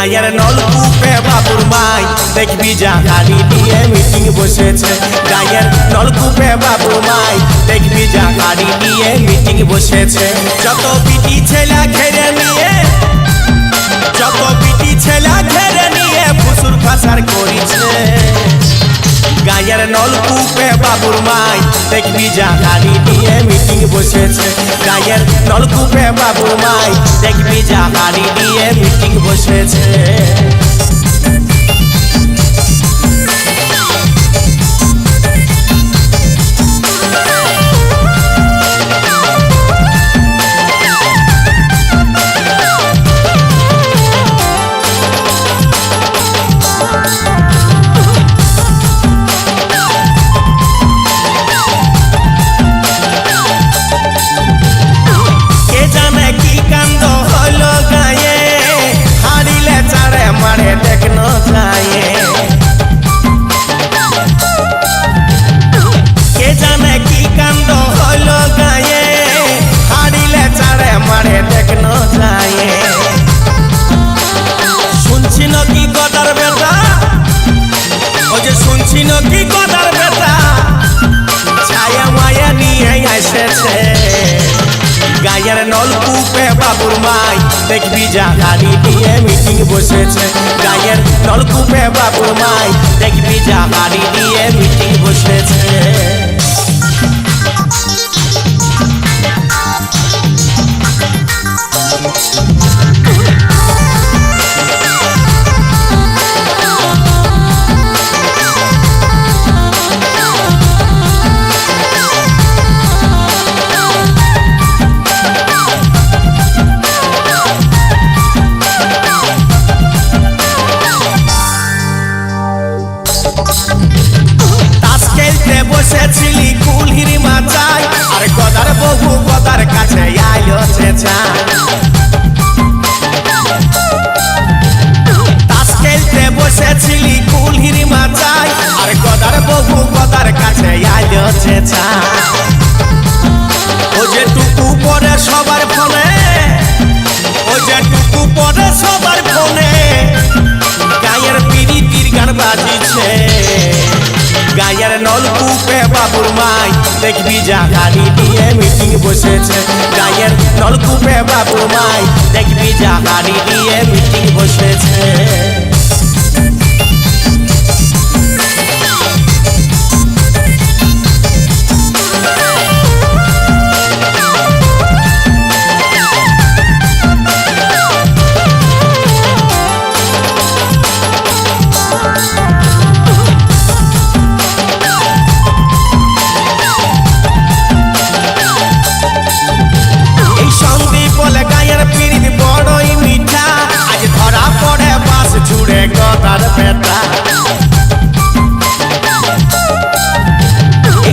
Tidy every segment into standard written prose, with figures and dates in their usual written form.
গায়ের নলকূপে বাবুর মাই দেখবি জাহারি দিয়ে মিটিং বসেছে। গায়ের নলকূপে বাবুর মাই দেখবি জাহারি দিয়ে মিটিং বসেছে। যত বিটি ছেলা ঘেরে নিয়ে ফুসুর ফাসার করিছে। গায়ের নলকূপে বাবুর মাই দেখবি জাহারি দিয়ে মিটিং বসেছে। গায়ের নলকূপে বাবুর মাই দেখবি জাহারি দিয়ে মিটিং বসেছে। গায়ের নলকূপে বাবুর মাই দেখবি জাহারি দিয়ে মিটিং বসেছে। গায়ের নলকূপে বাবুর মাই দেখবি জাহারি দিয়ে মিটিং বসেছে। বসেছিলি কুলহির মাচায় আর গদার বহু গদার কাছে আইলো চেঁচা। তাস খেলতে বসেছিলি কুলহির মাচায় আর গদার বহু গদার কাছে আইলো চেঁচা। ও যে টুকু পরে সবার ফোনে, ও যে টুকু পরে সবার ফোনে গায়ের পিড়িতির গান বাজিছে। গায়ের নলকূপে বাবুর মাই দেখবি জাহারি দিয়ে মিটিং বসেছে। গায়ের নলকূপে বাবুর মাই দেখবি জাহারি দিয়ে মিটিং বসেছে।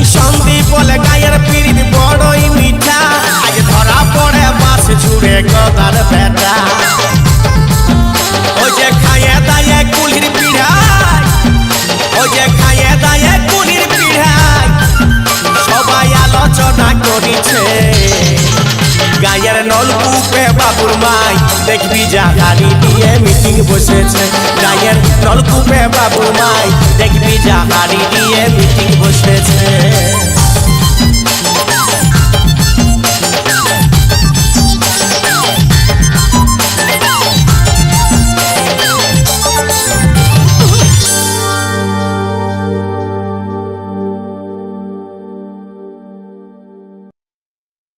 এই সন্দীপ বলে গায়ের পিড়িত বড়ই মিঠা, আজ ধরা পড়ে বাস ছুড়ে গদার বেটা। ওই যে খাইয়ে দায়ে কুলির পিড়ায়, ওই যে খাইয়ে দায়ে কুলির পিড়ায় সবাই আলোচনা করিছে। গায়ের নলকূপে বাবুর মাই দেখবি জাহারি দিয়ে মিটিং বসেছে। গায়ের নলকূপে বাবুর মাই দেখবি জাহারি দিয়ে মিটিং বসেছে।